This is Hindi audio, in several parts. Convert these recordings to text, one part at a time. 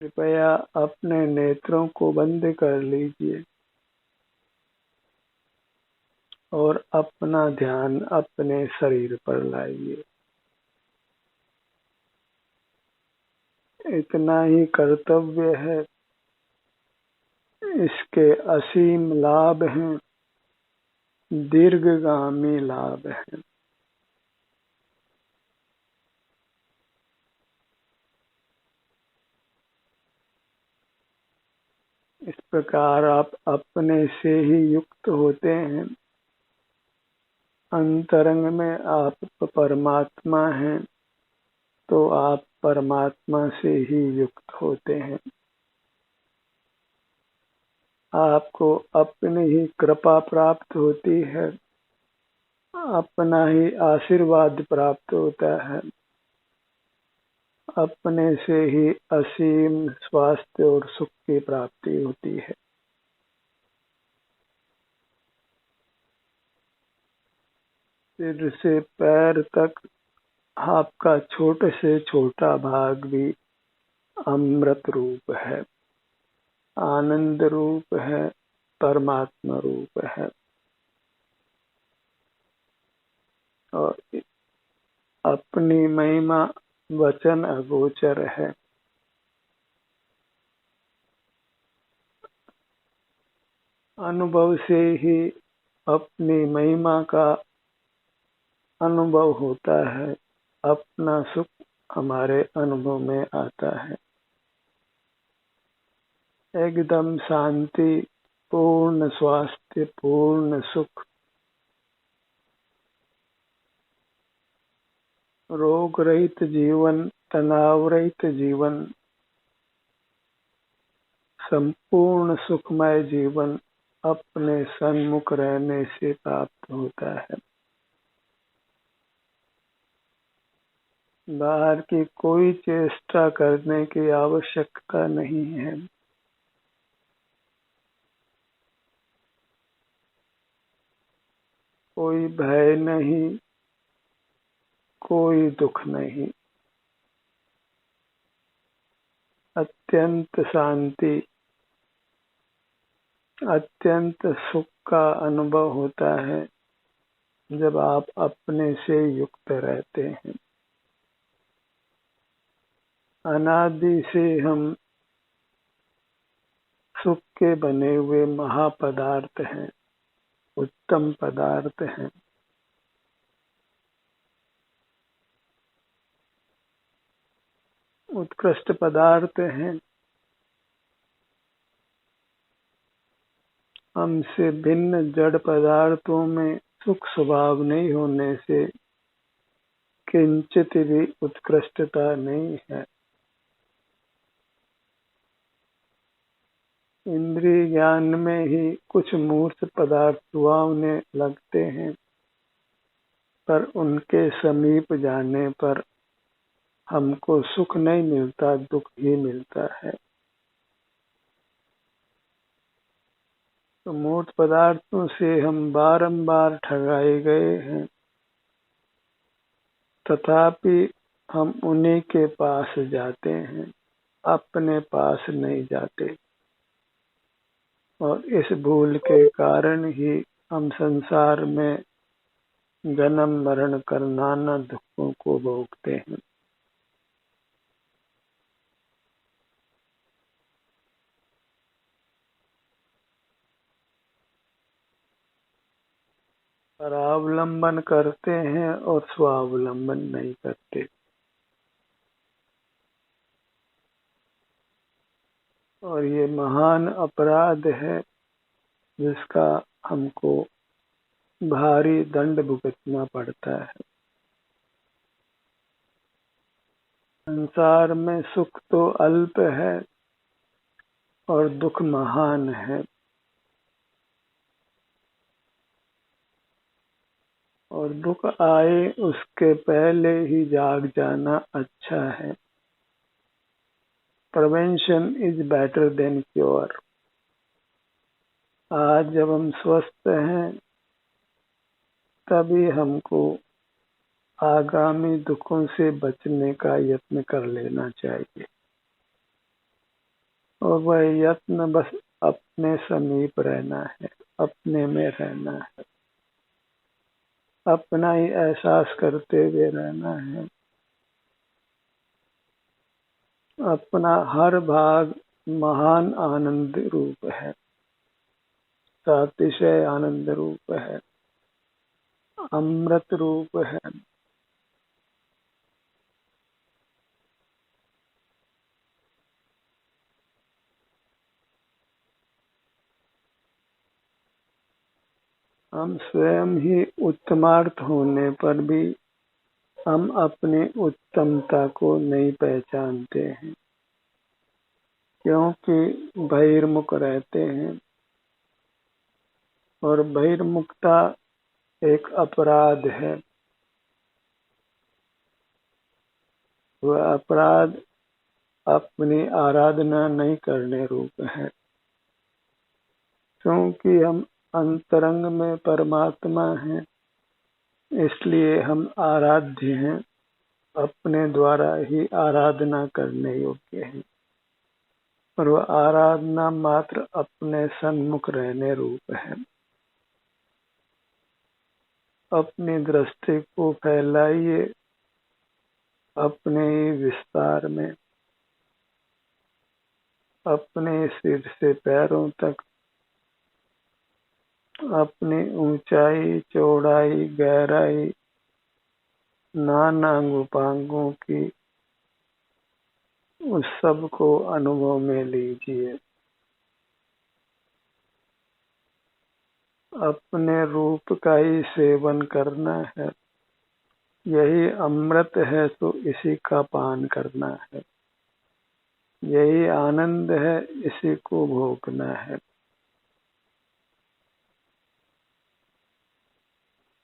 कृपया अपने नेत्रों को बंद कर लीजिए और अपना ध्यान अपने शरीर पर लाइए। इतना ही कर्तव्य है, इसके असीम लाभ हैं, दीर्घगामी लाभ हैं। इस प्रकार आप अपने से ही युक्त होते हैं। अंतरंग में आप परमात्मा हैं, तो आप परमात्मा से ही युक्त होते हैं। आपको अपनी ही कृपा प्राप्त होती है, अपना ही आशीर्वाद प्राप्त होता है, अपने से ही असीम स्वास्थ्य और सुख की प्राप्ति होती है। सिर से पैर तक आपका छोटे से छोटा भाग भी अमृत रूप है, आनंद रूप है, परमात्मा रूप है। और अपनी महिमा वचन अगोचर है। अनुभव से ही अपनी महिमा का अनुभव होता है, अपना सुख हमारे अनुभव में आता है। एकदम शांति, पूर्ण स्वास्थ्य, पूर्ण सुख, रोग रहित जीवन, तनाव रहित जीवन, संपूर्ण सुखमय जीवन अपने सन्मुख रहने से प्राप्त होता है। बाहर की कोई चेष्टा करने की आवश्यकता नहीं है। कोई भय नहीं, कोई दुख नहीं, अत्यंत शांति, अत्यंत सुख का अनुभव होता है जब आप अपने से युक्त रहते हैं। अनादि से हम सुख के बने हुए महापदार्थ हैं, उत्तम पदार्थ हैं। उत्कृष्ट पदार्थ हैं। हमसे भिन्न जड़ पदार्थों में सुख स्वभाव नहीं होने से किंचित भी उत्कृष्टता नहीं है। इंद्रिय ज्ञान में ही कुछ मूर्त पदार्थ सुहावने लगते हैं, पर उनके समीप जाने पर हमको सुख नहीं मिलता, दुख ही मिलता है। तो मूर्त पदार्थों से हम बारंबार ठगाए गए हैं, तथापि हम उन्हीं के पास जाते हैं, अपने पास नहीं जाते। और इस भूल के कारण ही हम संसार में जन्म मरण कर नाना दुखों को भोगते हैं। परावलंबन करते हैं और स्वावलंबन नहीं करते। और ये महान अपराध है जिसका हमको भारी दंड भुगतना पड़ता है। संसार में सुख तो अल्प है और दुख महान है। और दुख आए उसके पहले ही जाग जाना अच्छा है। Prevention is better than cure. आज जब हम स्वस्थ हैं तभी हमको आगामी दुखों से बचने का यत्न कर लेना चाहिए। और वह यत्न बस अपने समीप रहना है, अपने में रहना है, अपना ही एहसास करते हुए रहना है। अपना हर भाग महान आनंद रूप है, अतिशय आनंद रूप है, अमृत रूप है। हम स्वयं ही उत्तमार्थ होने पर भी हम अपनी उत्तमता को नहीं पहचानते हैं, क्योंकि बहिर्मुख रहते हैं। और बहिर्मुखता एक अपराध है। वह अपराध अपनी आराधना नहीं करने रूप है, क्योंकि हम अंतरंग में परमात्मा हैं, इसलिए हम आराध्य हैं, अपने द्वारा ही आराधना करने योग्य हैं। और वह आराधना मात्र अपने सन्मुख रहने रूप है। अपनी दृष्टि को फैलाइए अपने विस्तार में, अपने सिर से पैरों तक, अपनी ऊंचाई, चौड़ाई, गहराई, नाना उपांगों की, उस सब को अनुभव में लीजिए। अपने रूप का ही सेवन करना है, यही अमृत है, तो इसी का पान करना है। यही आनंद है, इसी को भोगना है।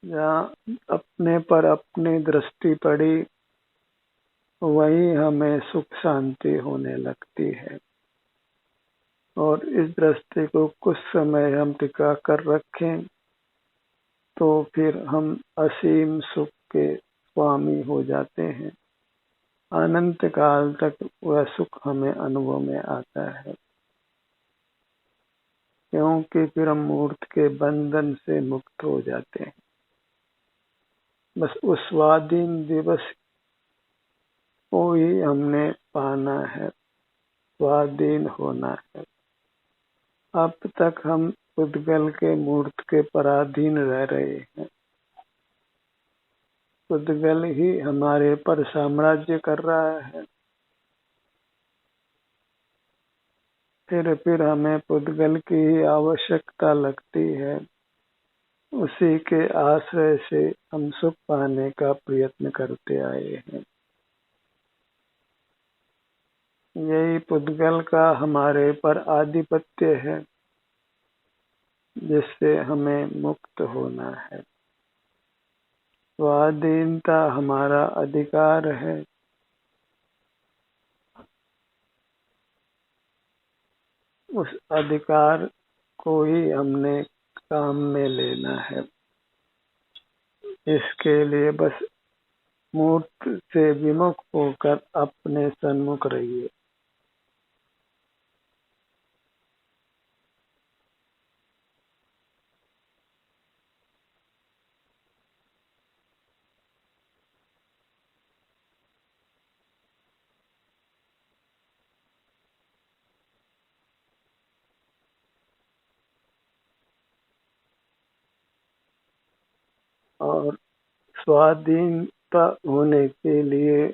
जहाँ अपने पर अपनी दृष्टि पड़ी, वहीं हमें सुख शांति होने लगती है। और इस दृष्टि को कुछ समय हम टिका कर रखें, तो फिर हम असीम सुख के स्वामी हो जाते हैं। अनंत काल तक वह सुख हमें अनुभव में आता है, क्योंकि फिर हम मूर्त के बंधन से मुक्त हो जाते हैं। बस उस स्वाधीन दिवस को ही हमने पाना है, स्वाधीन होना है। अब तक हम पुद्गल के मूर्त के पराधीन रह रहे हैं। पुद्गल ही हमारे पर साम्राज्य कर रहा है। फिर हमें पुद्गल की ही आवश्यकता लगती है। उसी के आश्रय से हम सुख पाने का प्रयत्न करते आए हैं। यही पुद्गल का हमारे पर आधिपत्य है, जिससे हमें मुक्त होना है। स्वाधीनता हमारा अधिकार है। उस अधिकार को ही हमने काम में लेना है। इसके लिए बस मूर्त से विमुख होकर अपने सन्मुख रहिए। और स्वाधीनता होने के लिए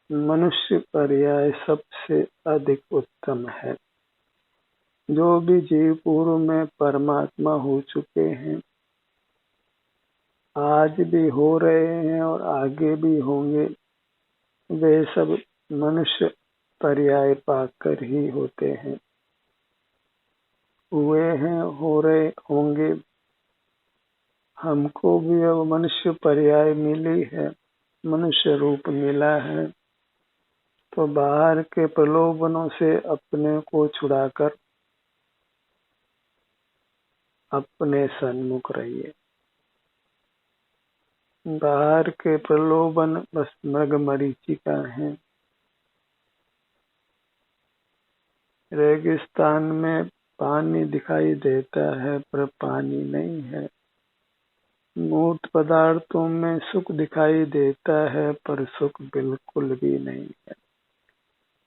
मनुष्य पर्याय सबसे अधिक उत्तम है। जो भी जीव पूर्व में परमात्मा हो चुके हैं, आज भी हो रहे हैं और आगे भी होंगे, वे सब मनुष्य पर्याय पाकर ही होते हैं। हुए हैं, हो रहे होंगे। हमको भी अब मनुष्य पर्याय मिली है, मनुष्य रूप मिला है, तो बाहर के प्रलोभनों से अपने को छुड़ाकर अपने सन्मुख रहिए। बाहर के प्रलोभन बस मृग मरीचिका हैं। रेगिस्तान में पानी दिखाई देता है पर पानी नहीं है। मूर्त पदार्थों में सुख दिखाई देता है पर सुख बिल्कुल भी नहीं है,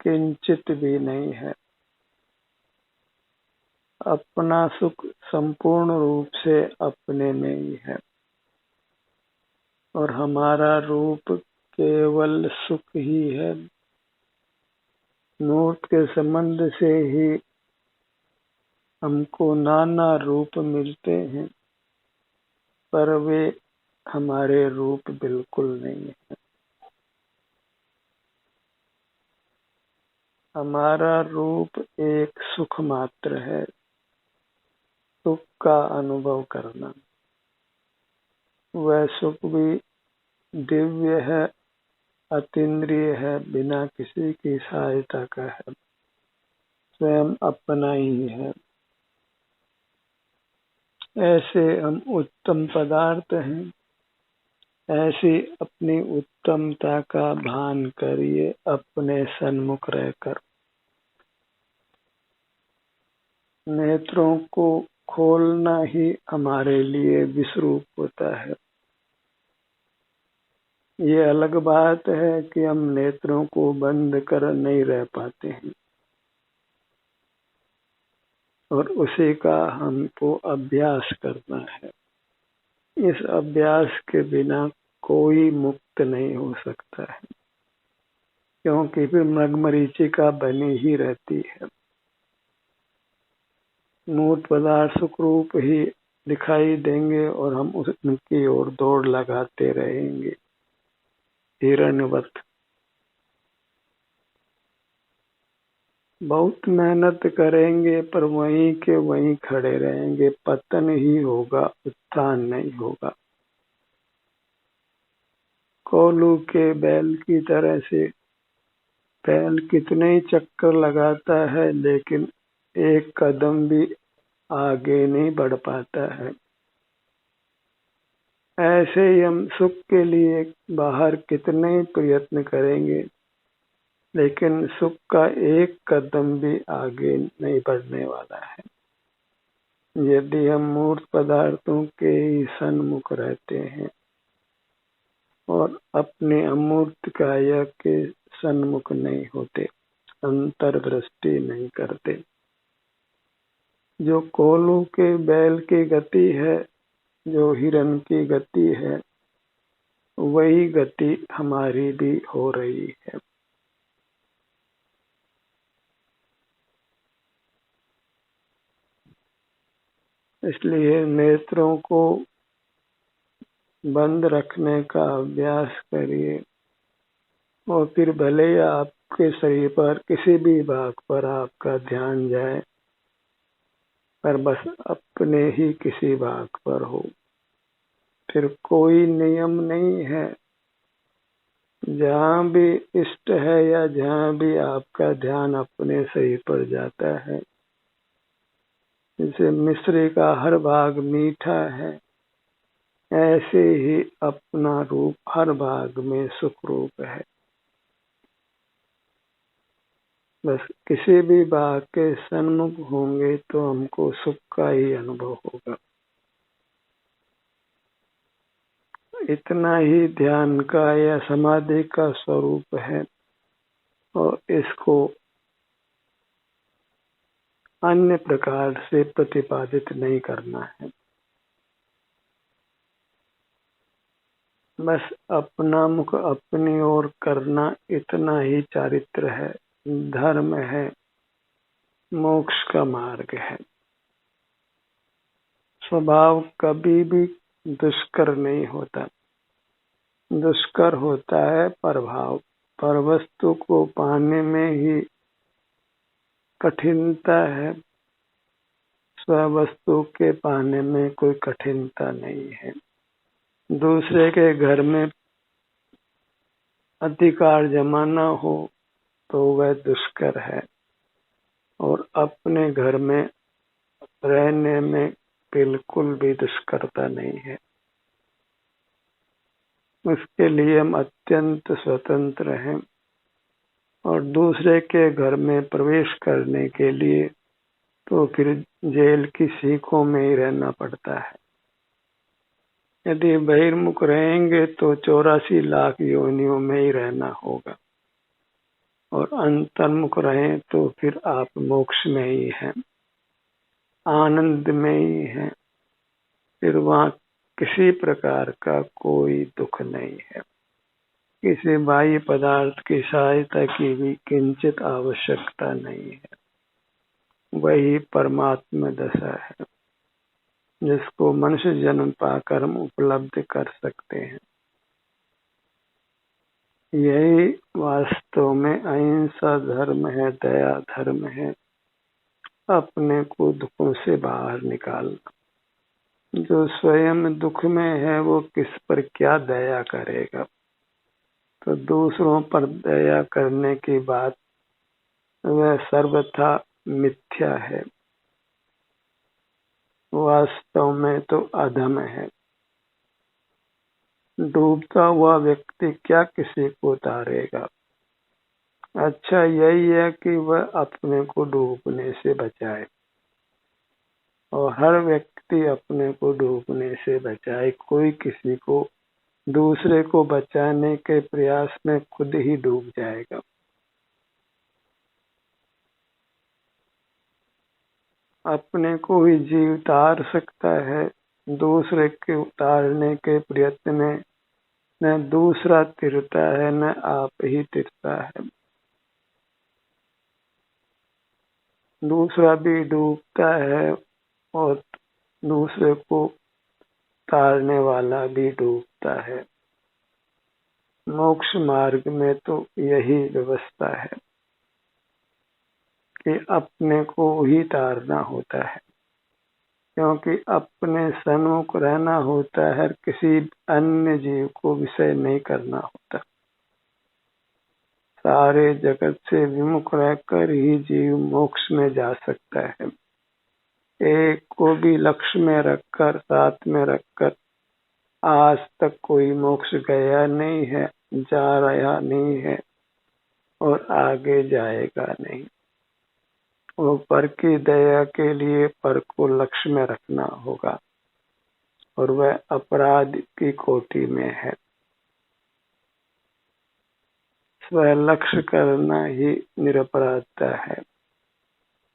किंचित भी नहीं है। अपना सुख संपूर्ण रूप से अपने में ही है और हमारा रूप केवल सुख ही है। मूर्त के संबंध से ही हमको नाना रूप मिलते हैं पर वे हमारे रूप बिल्कुल नहीं है। हमारा रूप एक सुख मात्र है, सुख का अनुभव करना। वह सुख भी दिव्य है, अतीन्द्रिय है, बिना किसी की सहायता का है, स्वयं अपना ही है। ऐसे हम उत्तम पदार्थ हैं। ऐसी अपनी उत्तमता का भान करिए अपने सन्मुख रहकर। नेत्रों को खोलना ही हमारे लिए विश्वरूप होता है। ये अलग बात है कि हम नेत्रों को बंद कर नहीं रह पाते हैं और उसी का हमको अभ्यास करना है। इस अभ्यास के बिना कोई मुक्त नहीं हो सकता है, क्योंकि फिर मृगमरीचिका बनी ही रहती है। मूर्त पदार्थ सुख रूप ही दिखाई देंगे और हम उनकी ओर दौड़ लगाते रहेंगे हिरण्यवत। बहुत मेहनत करेंगे पर वहीं के वहीं खड़े रहेंगे, पतन ही होगा, उत्थान नहीं होगा। कोल्हू के बैल की तरह से बैल कितने ही चक्कर लगाता है लेकिन एक कदम भी आगे नहीं बढ़ पाता है। ऐसे ही हम सुख के लिए बाहर कितने प्रयत्न करेंगे लेकिन सुख का एक कदम भी आगे नहीं बढ़ने वाला है यदि हम मूर्त पदार्थों के ही सन्मुख रहते हैं और अपने अमूर्त काया के सन्मुख नहीं होते, अंतर्दृष्टि नहीं करते। जो कोल्हू के बैल की गति है, जो हिरण की गति है, वही गति हमारी भी हो रही है। इसलिए नेत्रों को बंद रखने का अभ्यास करिए और फिर भले ही आपके शरीर पर किसी भी भाग पर आपका ध्यान जाए, पर बस अपने ही किसी भाग पर हो। फिर कोई नियम नहीं है। जहाँ भी इष्ट है या जहाँ भी आपका ध्यान अपने शरीर पर जाता है, जैसे मिश्री का हर भाग मीठा है, ऐसे ही अपना रूप हर भाग में सुख रूप है। बस किसी भी भाग के सन्मुख होंगे तो हमको सुख का ही अनुभव होगा। इतना ही ध्यान का या समाधि का स्वरूप है और इसको अन्य प्रकार से प्रतिपादित नहीं करना है। बस अपना मुख अपनी ओर करना, इतना ही चारित्र है, धर्म है, मोक्ष का मार्ग है। स्वभाव कभी भी दुष्कर नहीं होता। दुष्कर होता है प्रभाव। पर वस्तु को पाने में ही कठिनता है, स्ववस्तु के पाने में कोई कठिनता नहीं है। दूसरे के घर में अधिकार जमाना हो तो वह दुष्कर है और अपने घर में रहने में बिल्कुल भी दुष्करता नहीं है। उसके लिए हम अत्यंत स्वतंत्र हैं और दूसरे के घर में प्रवेश करने के लिए तो फिर जेल की सीखों में ही रहना पड़ता है। यदि बहिर्मुख रहेंगे तो 84 लाख योनियों में ही रहना होगा, और अंतर्मुख रहें तो फिर आप मोक्ष में ही हैं, आनंद में ही हैं। फिर वहाँ किसी प्रकार का कोई दुख नहीं है, किसी बाह्य पदार्थ की सहायता की भी किंचित आवश्यकता नहीं है। वही परमात्मा दशा है जिसको मनुष्य जन्म पाकर हम उपलब्ध कर सकते हैं। यही वास्तव में अहिंसा धर्म है, दया धर्म है, अपने को दुखों से बाहर निकालना। जो स्वयं दुख में है वो किस पर क्या दया करेगा। तो दूसरों पर दया करने की बात वह सर्वथा मिथ्या है, वास्तव में तो अधम है। डूबता हुआ व्यक्ति क्या किसी को उतारेगा। अच्छा यही है कि वह अपने को डूबने से बचाए, और हर व्यक्ति अपने को डूबने से बचाए। कोई किसी को दूसरे को बचाने के प्रयास में खुद ही डूब जाएगा। अपने को ही जीव उतार सकता है, दूसरे के उतारने के प्रयत्न में न दूसरा तिरता है न आप ही तिरता है। दूसरा भी डूबता है और दूसरे को तारने वाला भी डूबता है। मोक्ष मार्ग में तो यही व्यवस्था है कि अपने को ही तारना होता है, क्योंकि अपने सन्मुख रहना होता है, किसी अन्य जीव को विषय नहीं करना होता। सारे जगत से विमुख रहकर ही जीव मोक्ष में जा सकता है। एक को भी लक्ष्य में रखकर, साथ में रखकर आज तक कोई मोक्ष गया नहीं है, जा रहा नहीं है और आगे जाएगा नहीं। वो पर की दया के लिए पर को लक्ष्य में रखना होगा, और वह अपराध की कोटि में है। स्व लक्ष्य करना ही निरपराधता है,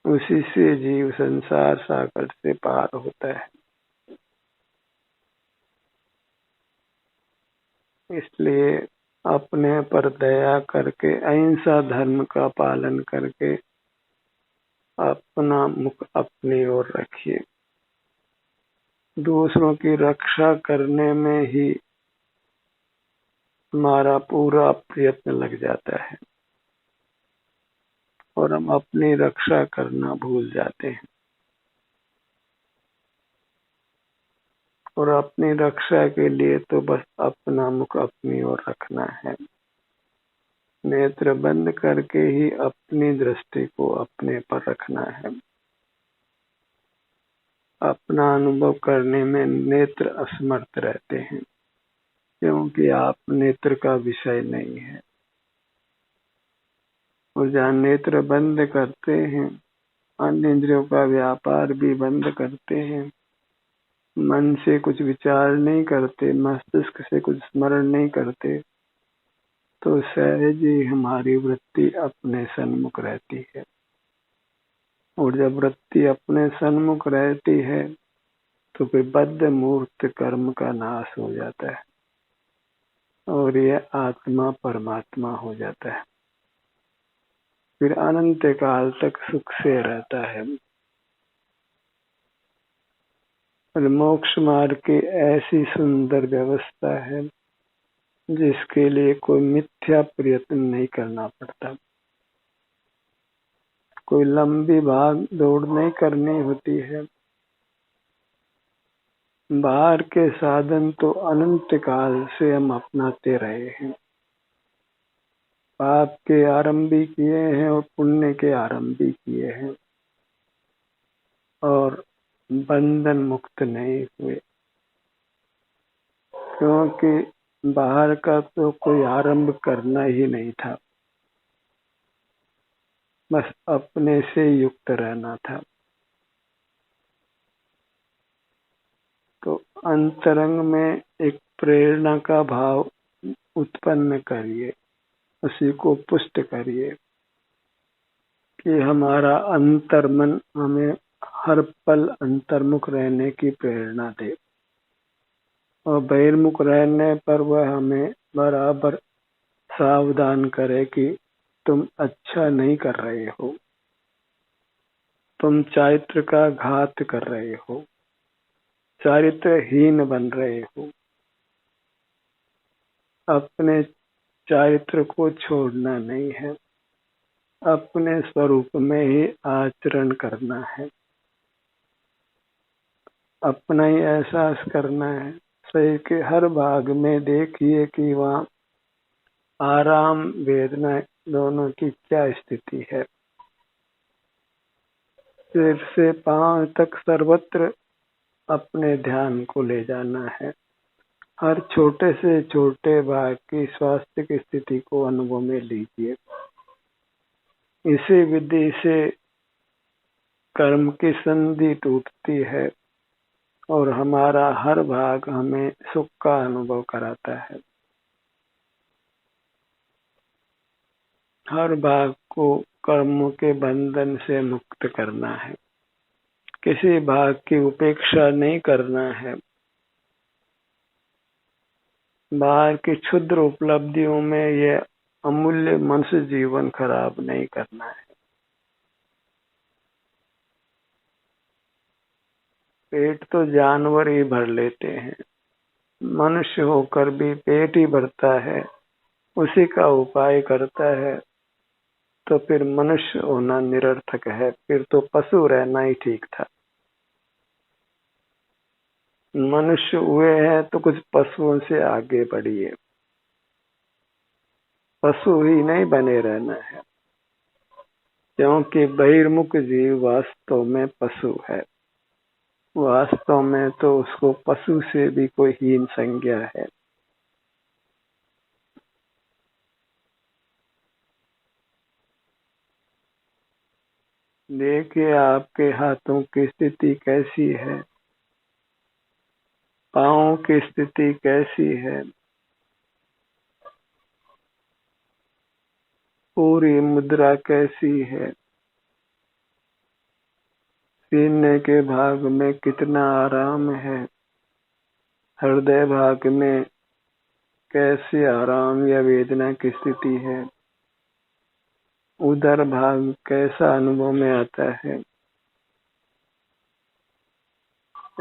उसी से जीव संसार सागर से पार होता है। इसलिए अपने पर दया करके, अहिंसा धर्म का पालन करके अपना मुख अपनी ओर रखिए। दूसरों की रक्षा करने में ही हमारा पूरा प्रयत्न लग जाता है और हम अपनी रक्षा करना भूल जाते हैं। और अपनी रक्षा के लिए तो बस अपना मुख अपनी ओर रखना है। नेत्र बंद करके ही अपनी दृष्टि को अपने पर रखना है। अपना अनुभव करने में नेत्र असमर्थ रहते हैं, क्योंकि आप नेत्र का विषय नहीं है। और जहाँ नेत्र बंद करते हैं, अन्य इंद्रियों का व्यापार भी बंद करते हैं, मन से कुछ विचार नहीं करते, मस्तिष्क से कुछ स्मरण नहीं करते, तो सहज ही हमारी वृत्ति अपने सन्मुख रहती है। और जब वृत्ति अपने सन्मुख रहती है तो फिर बद्ध मूर्त कर्म का नाश हो जाता है और यह आत्मा परमात्मा हो जाता है। फिर अनंत काल तक सुख से रहता है। और मोक्ष मार्ग की ऐसी सुंदर व्यवस्था है जिसके लिए कोई मिथ्या प्रयत्न नहीं करना पड़ता, कोई लंबी भाग दौड़ नहीं करनी होती है। बाहर के साधन तो अनंत काल से हम अपनाते रहे हैं, पाप के आरंभ भी किए हैं और पुण्य के आरंभ भी किए हैं, और बंधन मुक्त नहीं हुए, क्योंकि बाहर का तो कोई आरंभ करना ही नहीं था। बस अपने से युक्त रहना था। तो अंतरंग में एक प्रेरणा का भाव उत्पन्न करिए, उसी को पुष्ट करिए कि हमारा अंतर्मन हमें हर पल अंतर्मुख रहने की प्रेरणा दे, और बहिर्मुख रहने पर वह हमें बराबर सावधान करे कि तुम अच्छा नहीं कर रहे हो, तुम चारित्र का घात कर रहे हो, चारित्रहीन बन रहे हो। अपने चारित्र को छोड़ना नहीं है, अपने स्वरूप में ही आचरण करना है, अपना ही एहसास करना है। शरीर के हर भाग में देखिए कि वहाँ आराम वेदना दोनों की क्या स्थिति है। सिर से पांव तक सर्वत्र अपने ध्यान को ले जाना है। हर छोटे से छोटे भाग की स्वास्थ्य की स्थिति को अनुभव में लीजिए। इसी विधि से कर्म की संधि टूटती है और हमारा हर भाग हमें सुख का अनुभव कराता है। हर भाग को कर्मों के बंधन से मुक्त करना है, किसी भाग की उपेक्षा नहीं करना है। बाहर की क्षुद्र उपलब्धियों में यह अमूल्य मनुष्य जीवन खराब नहीं करना है। पेट तो जानवर ही भर लेते हैं, मनुष्य होकर भी पेट ही भरता है, उसी का उपाय करता है, तो फिर मनुष्य होना निरर्थक है, फिर तो पशु रहना ही ठीक था। मनुष्य हुए हैं तो कुछ पशुओं से आगे बढ़िए, पशु ही नहीं बने रहना है, क्योंकि बहिर्मुख जीव वास्तव में पशु है। वास्तव में तो उसको पशु से भी कोई हीन संज्ञा है। देखिए आपके हाथों की स्थिति कैसी है, पाँव की स्थिति कैसी है, पूरी मुद्रा कैसी है, सीने के भाग में कितना आराम है, हृदय भाग में कैसे आराम या वेदना की स्थिति है, उदर भाग कैसा अनुभव में आता है।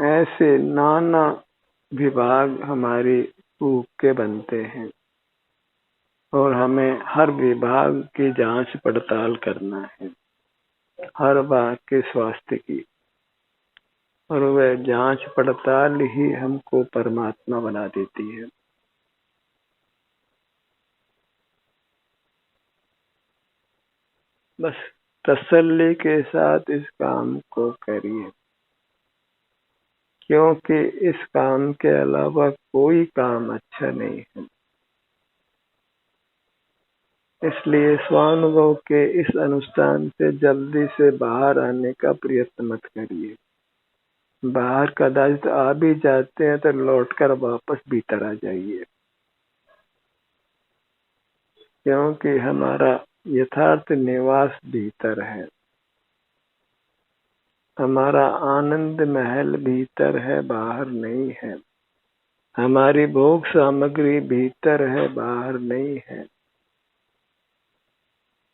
ऐसे नाना विभाग हमारी भूख के बनते हैं और हमें हर विभाग की जांच पड़ताल करना है, हर भाग के स्वास्थ्य की, और वह जांच पड़ताल ही हमको परमात्मा बना देती है। बस तसल्ली के साथ इस काम को करिए, क्योंकि इस काम के अलावा कोई काम अच्छा नहीं है। इसलिए स्वानुभव के इस अनुष्ठान से जल्दी से बाहर आने का प्रयत्न मत करिए। बाहर कदाचित आ भी जाते हैं तो लौटकर वापस भीतर आ जाइए, क्योंकि हमारा यथार्थ निवास भीतर है, हमारा आनंद महल भीतर है, बाहर नहीं है। हमारी भोग सामग्री भीतर है, बाहर नहीं है।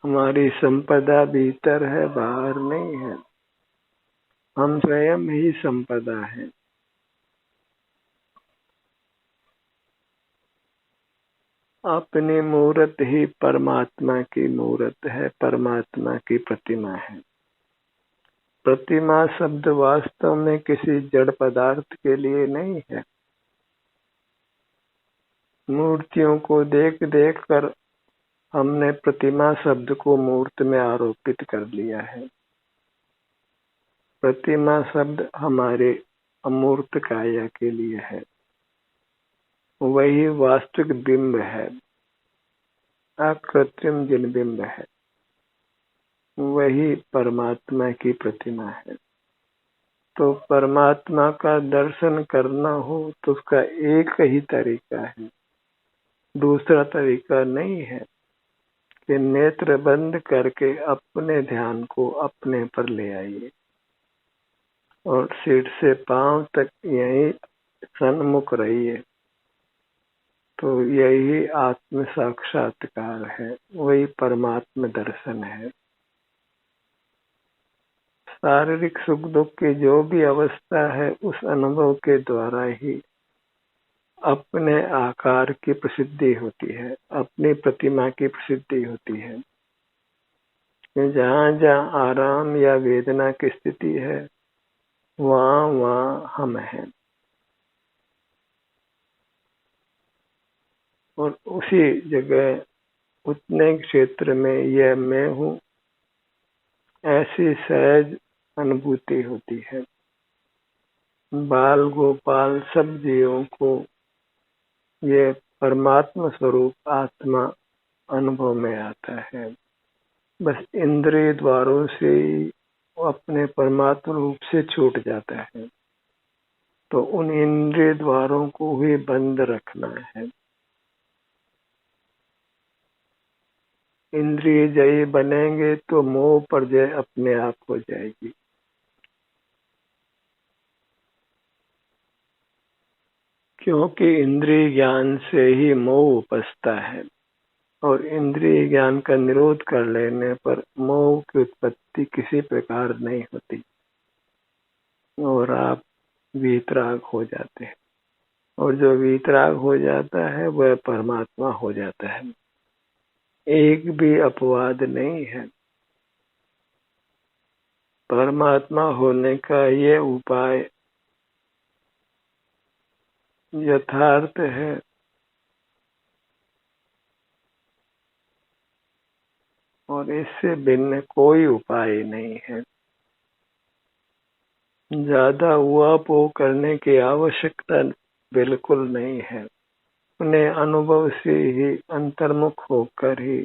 हमारी संपदा भीतर है, बाहर नहीं है। हम स्वयं ही संपदा है। अपनी मूर्त ही परमात्मा की मूर्त है, परमात्मा की प्रतिमा है। प्रतिमा शब्द वास्तव में किसी जड़ पदार्थ के लिए नहीं है। मूर्तियों को देख देख कर हमने प्रतिमा शब्द को मूर्त में आरोपित कर लिया है। प्रतिमा शब्द हमारे अमूर्त काया के लिए है, वही वास्तविक बिंब है, अकृत्रिम जिन बिंब है। वही परमात्मा की प्रतिमा है। तो परमात्मा का दर्शन करना हो तो उसका एक ही तरीका है, दूसरा तरीका नहीं है कि नेत्र बंद करके अपने ध्यान को अपने पर ले आइए और सिर से पांव तक यही सन्मुख रहिए। तो यही आत्म साक्षात्कार है, वही परमात्म दर्शन है। शारीरिक सुख दुख की जो भी अवस्था है उस अनुभव के द्वारा ही अपने आकार की प्रसिद्धि होती है, अपनी प्रतिमा की प्रसिद्धि होती है। जहाँ जहाँ आराम या वेदना की स्थिति है वहाँ वहाँ हम हैं, और उसी जगह उतने क्षेत्र में यह मैं हूँ ऐसी सहज अनुभूति होती है। बाल गोपाल सब जीवों को ये परमात्मा स्वरूप आत्मा अनुभव में आता है। बस इंद्रिय द्वारों से ही अपने परमात्मा रूप से छूट जाता है। तो उन इंद्रिय द्वारों को ही बंद रखना है। इंद्रिय जयी बनेंगे तो मोह पर जय अपने आप हो जाएगी। क्योंकि इंद्रिय ज्ञान से ही मोह उपजता है, और इंद्रिय ज्ञान का निरोध कर लेने पर मोह की उत्पत्ति किसी प्रकार नहीं होती और आप वीतराग हो जाते हैं। और जो वीतराग हो जाता है वह परमात्मा हो जाता है। एक भी अपवाद नहीं है। परमात्मा होने का ये उपाय यथार्थ है। और इससे भिन्न कोई उपाय नहीं है। ज्यादा उहापोह करने की आवश्यकता बिल्कुल नहीं है। अपने अनुभव से ही अंतर्मुख होकर ही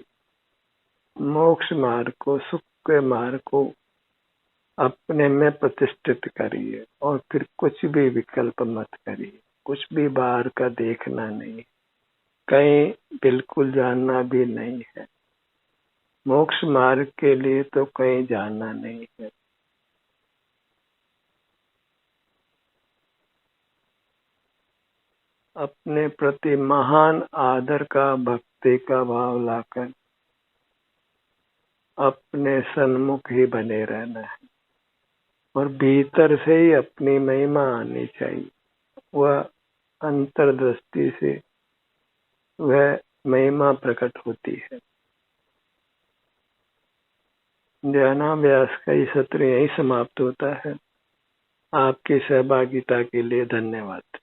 मोक्ष मार्ग को, सुख के मार्ग को अपने में प्रतिष्ठित करिए, और फिर कुछ भी विकल्प मत करिए। कुछ भी बाहर का देखना नहीं, कहीं बिल्कुल जानना भी नहीं है। मोक्ष मार्ग के लिए तो कहीं जाना नहीं है। अपने प्रति महान आदर का, भक्ति का भाव लाकर अपने सन्मुख ही बने रहना है, और भीतर से ही अपनी महिमा आनी चाहिए। वह अंतर्दृष्टि से वह महिमा प्रकट होती है। ध्यानाभ्यास का ये सत्र यही समाप्त होता है। आपकी सहभागिता के लिए धन्यवाद।